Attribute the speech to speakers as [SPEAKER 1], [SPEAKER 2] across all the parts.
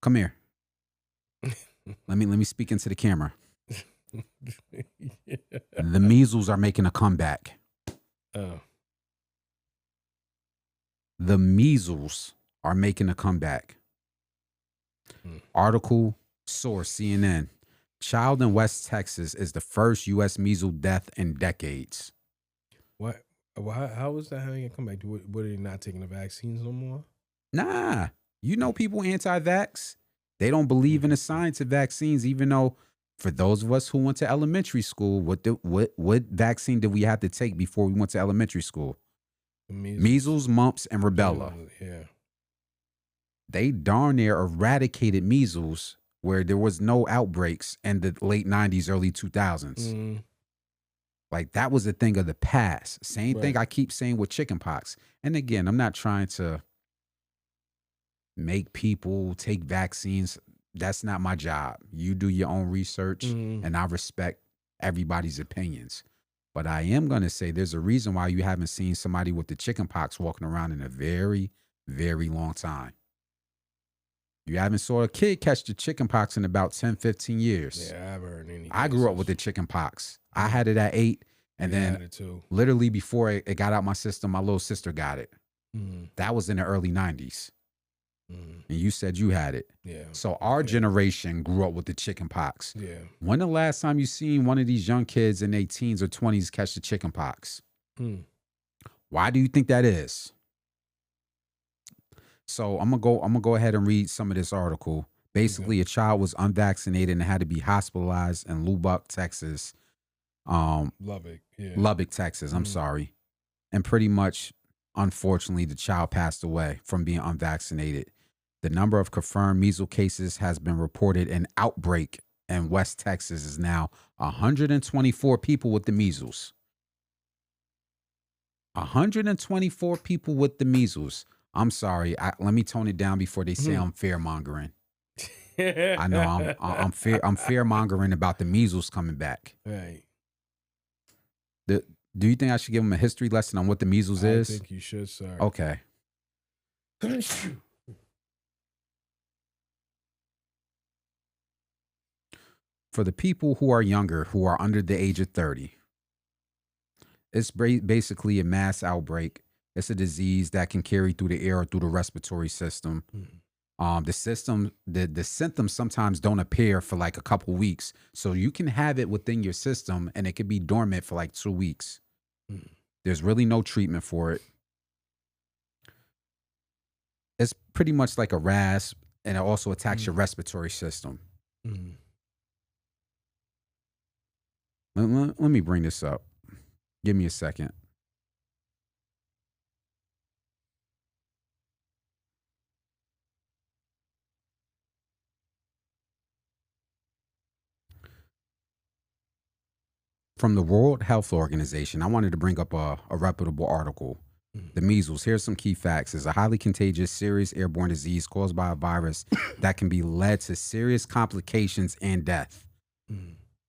[SPEAKER 1] Come here. Let me speak into the camera.
[SPEAKER 2] Yeah.
[SPEAKER 1] The measles are making a comeback.
[SPEAKER 2] Oh.
[SPEAKER 1] The measles are making a comeback. Article, source, CNN. Child in West Texas is the first U.S. measles death in decades.
[SPEAKER 2] What? How is that having a comeback? What are they not taking the vaccines no more?
[SPEAKER 1] Nah. You know people anti-vax. They don't believe in the science of vaccines, even though for those of us who went to elementary school, what vaccine did we have to take before we went to elementary school? Measles, mumps, and rubella.
[SPEAKER 2] Yeah.
[SPEAKER 1] They darn near eradicated measles where there was no outbreaks in the late 90s, early 2000s. Like that was a thing of the past. Same thing I keep saying with chickenpox. And again, I'm not trying to make people take vaccines. That's not my job. You do your own research, and I respect everybody's opinions. But I am going to say there's a reason why you haven't seen somebody with the chickenpox walking around in a very, very long time. You haven't saw a kid catch the chickenpox in about 10, 15 years.
[SPEAKER 2] Yeah, I haven't heard any.
[SPEAKER 1] I grew up with the chickenpox. I had it at 8, and then literally before it got out my system, my little sister got it. That was in the early 90s. And you said you had it.
[SPEAKER 2] Yeah.
[SPEAKER 1] So our generation grew up with the chickenpox.
[SPEAKER 2] Yeah.
[SPEAKER 1] When the last time you seen one of these young kids in their teens or 20s catch the chickenpox? Why do you think that is? So I'm gonna go ahead and read some of this article. Basically, a child was unvaccinated and had to be hospitalized in Lubbock, Texas. Lubbock, Texas. I'm sorry. And pretty much, unfortunately, the child passed away from being unvaccinated. The number of confirmed measles cases has been reported in Outbreak in West Texas is now 124 people with the measles. 124 people with the measles. I'm sorry. Let me tone it down before they say I'm fear-mongering. I know I'm fear-mongering about the measles coming back.
[SPEAKER 2] Right.
[SPEAKER 1] Do you think I should give them a history lesson on what the measles is?
[SPEAKER 2] I think you should, sir.
[SPEAKER 1] Okay. For the people who are younger, who are under the age of 30, it's basically a mass outbreak. It's a disease that can carry through the air or through the respiratory system. The symptoms sometimes don't appear for like a couple weeks. So you can have it within your system and it could be dormant for like 2 weeks. There's really no treatment for it. It's pretty much like a rash, and it also attacks your respiratory system. Let me bring this up. Give me a second. From the World Health Organization, I wanted to bring up a reputable article. The measles, here's some key facts, is a highly contagious, serious airborne disease caused by a virus that can be led to serious complications and death.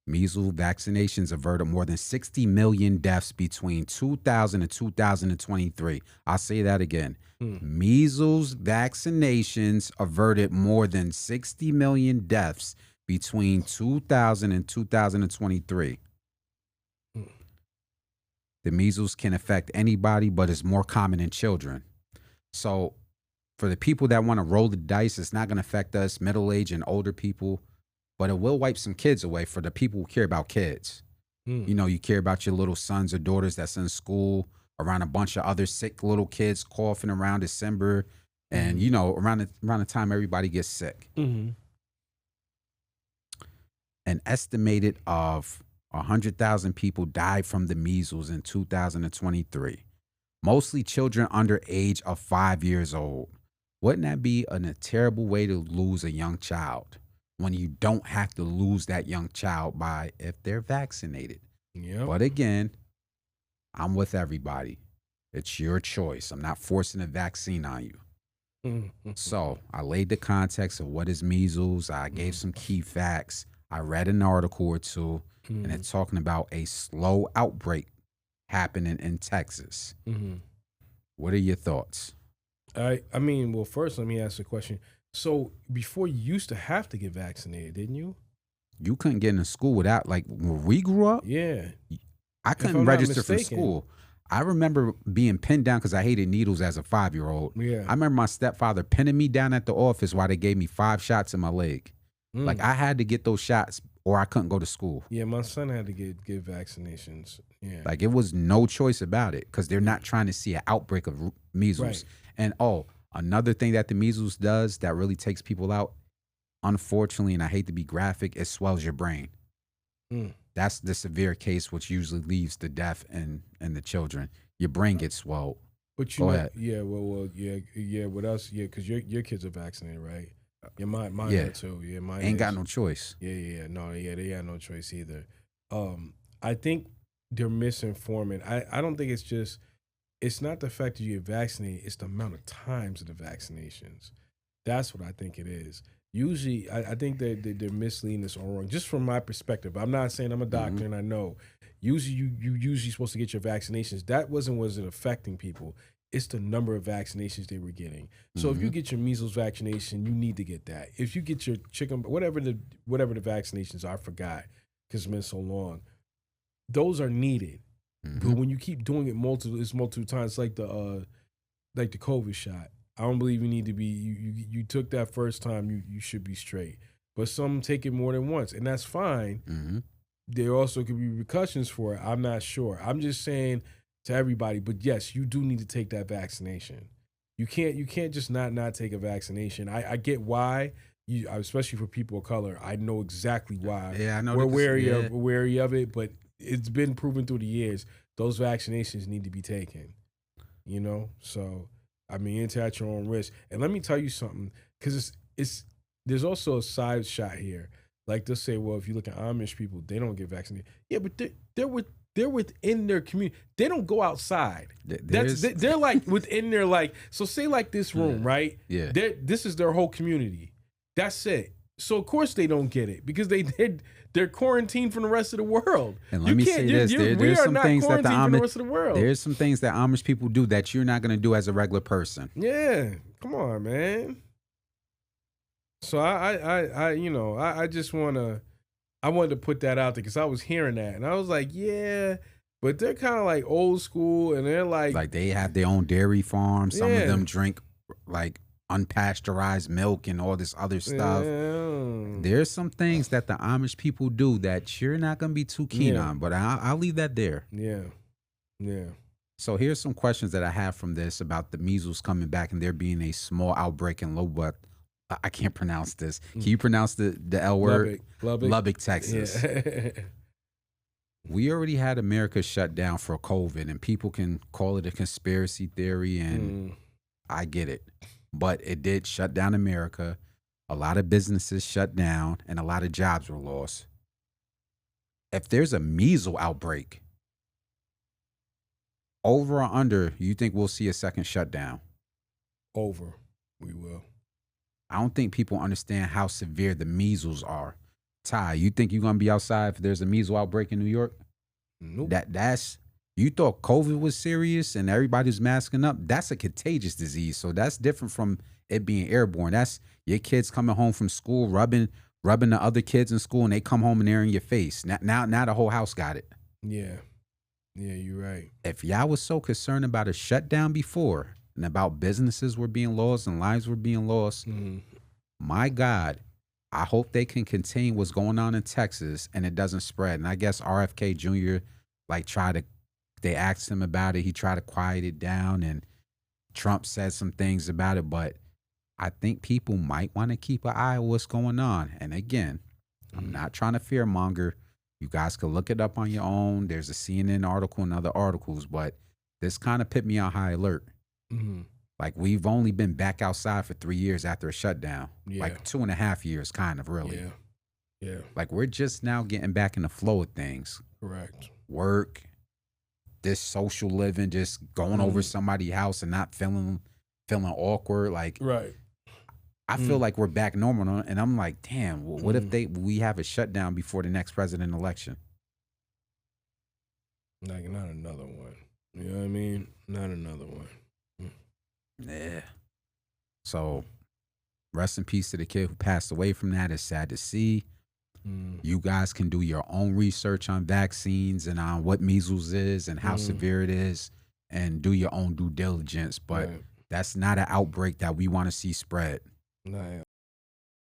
[SPEAKER 1] Measles vaccinations averted more than 60 million deaths between 2000 and 2023. I'll say that again. Measles vaccinations averted more than 60 million deaths between 2000 and 2023. The measles can affect anybody, but it's more common in children. So for the people that want to roll the dice, it's not going to affect us, middle-aged and older people, but it will wipe some kids away for the people who care about kids. You know, you care about your little sons or daughters that's in school around a bunch of other sick little kids coughing around December. And, you know, around the time everybody gets sick. An estimated of 100,000 people died from the measles in 2023. Mostly children under age of 5 years old. Wouldn't that be a terrible way to lose a young child when you don't have to lose that young child by if they're vaccinated? But again, I'm with everybody. It's your choice. I'm not forcing a vaccine on you. So I laid the context of what is measles. I gave some key facts. I read an article or two, and it's talking about a slow outbreak happening in Texas. What are your thoughts?
[SPEAKER 2] I mean, well, first, let me ask a question. So before you used to have to get vaccinated, didn't you?
[SPEAKER 1] You couldn't get into school without, like, when we grew up,
[SPEAKER 2] Yeah.
[SPEAKER 1] I
[SPEAKER 2] If
[SPEAKER 1] couldn't
[SPEAKER 2] I'm not
[SPEAKER 1] register for
[SPEAKER 2] mistaken.
[SPEAKER 1] school. I remember being pinned down because I hated needles as a 5-year-old.
[SPEAKER 2] Yeah.
[SPEAKER 1] I remember my stepfather pinning me down at the office while they gave me 5 shots in my leg. Like,
[SPEAKER 2] Mm.
[SPEAKER 1] I had to get those shots or I couldn't go to school.
[SPEAKER 2] Yeah, my son had to get vaccinations. Yeah.
[SPEAKER 1] Like, it was no choice about it because they're not trying to see an outbreak of measles.
[SPEAKER 2] Right.
[SPEAKER 1] And another thing that the measles does that really takes people out, unfortunately, and I hate to be graphic, it swells your brain.
[SPEAKER 2] Mm.
[SPEAKER 1] That's the severe case, which usually leads to death in the children. Your brain gets swelled.
[SPEAKER 2] But
[SPEAKER 1] Go ahead.
[SPEAKER 2] yeah, well, yeah. What else? Yeah, because your kids are vaccinated, right? Yeah, mine
[SPEAKER 1] Yeah.
[SPEAKER 2] are too. Yeah, mine
[SPEAKER 1] Ain't
[SPEAKER 2] is.
[SPEAKER 1] got no choice.
[SPEAKER 2] Yeah. No, yeah, they had no choice either. I think they're misinforming. I don't think it's not the fact that you get vaccinated, it's the amount of times of the vaccinations. That's what I think it is. Usually, I think that they're misleading us all wrong. Just from my perspective, I'm not saying I'm a doctor and I know. Usually, you usually supposed to get your vaccinations. That wasn't affecting people. It's the number of vaccinations they were getting. So if you get your measles vaccination, you need to get that. If you get your chicken, whatever the vaccinations are, I forgot because it's been so long. Those are needed. But when you keep doing it multiple times, like the COVID shot, I don't believe you need to be. You took that first time, you should be straight. But some take it more than once, and that's fine. There also could be repercussions for it. I'm not sure. I'm just saying to everybody. But yes, you do need to take that vaccination. You can't just not take a vaccination. I get why. Especially for people of color, I know exactly why.
[SPEAKER 1] Yeah, I know.
[SPEAKER 2] We're wary of it, but it's been proven through the years those vaccinations need to be taken. So I mean, it's at your own risk. And let me tell you something, because it's there's also a side shot here. Like they'll say, well, if you look at Amish people, they don't get vaccinated. Yeah, but they're within their community. They don't go outside. They're like within their so say like this room, right?
[SPEAKER 1] Yeah.
[SPEAKER 2] This is their whole community. That's it. So of course they don't get it because they're quarantined from the rest of the world.
[SPEAKER 1] And let me say this: there's some things that
[SPEAKER 2] from the rest of the world.
[SPEAKER 1] There's some things that Amish people do that you're not going to do as a regular person.
[SPEAKER 2] Yeah, come on, man. So I just wanted to put that out there because I was hearing that and I was like, yeah, but they're kind of like old school and they're like
[SPEAKER 1] they have their own dairy farm. Some of them drink like unpasteurized milk and all this other stuff. There's some things that the Amish people do that you're not going to be too keen on, but I'll leave that there.
[SPEAKER 2] Yeah.
[SPEAKER 1] So here's some questions that I have from this about the measles coming back and there being a small outbreak in Lubbock. I can't pronounce this. Can you pronounce the L word? Lubbock, Texas.
[SPEAKER 2] Yeah.
[SPEAKER 1] We already had America shut down for COVID, and people can call it a conspiracy theory, and I get it. But it did shut down America. A lot of businesses shut down, and a lot of jobs were lost. If there's a measles outbreak, over or under, you think we'll see a second shutdown?
[SPEAKER 2] Over. We will.
[SPEAKER 1] I don't think people understand how severe the measles are. Ty, you think you're going to be outside if there's a measles outbreak in New York?
[SPEAKER 2] Nope.
[SPEAKER 1] You thought COVID was serious and everybody's masking up. That's a contagious disease. So that's different from it being airborne. That's your kids coming home from school, rubbing the other kids in school, and they come home and they're in your face. Now the whole house got it.
[SPEAKER 2] Yeah, you're right.
[SPEAKER 1] If y'all was so concerned about a shutdown before and about businesses were being lost and lives were being lost, my God, I hope they can contain what's going on in Texas and it doesn't spread. And I guess RFK Jr. They asked him about it. He tried to quiet it down, and Trump said some things about it. But I think people might want to keep an eye on what's going on. And again, I'm not trying to fearmonger. You guys can look it up on your own. There's a CNN article and other articles, but this kind of put me on high alert. Like, we've only been back outside for 3 years after a shutdown. Like 2.5 years, kind of, really.
[SPEAKER 2] Yeah.
[SPEAKER 1] Like, we're just now getting back in the flow of things.
[SPEAKER 2] Correct.
[SPEAKER 1] Work, this social living, just going over somebody's house and not feeling awkward. Like,
[SPEAKER 2] right.
[SPEAKER 1] I feel like we're back normal, and I'm like, damn, what if we have a shutdown before the next president election?
[SPEAKER 2] Like, not another one. You know what I mean? Not another one.
[SPEAKER 1] Yeah. So Rest in peace to the kid who passed away from that. It's sad to see.
[SPEAKER 2] Mm.
[SPEAKER 1] You guys can do your own research on vaccines and on what measles is and how severe it is, and do your own due diligence. But
[SPEAKER 2] Right.
[SPEAKER 1] that's not an outbreak that we want to see spread.
[SPEAKER 2] Nah,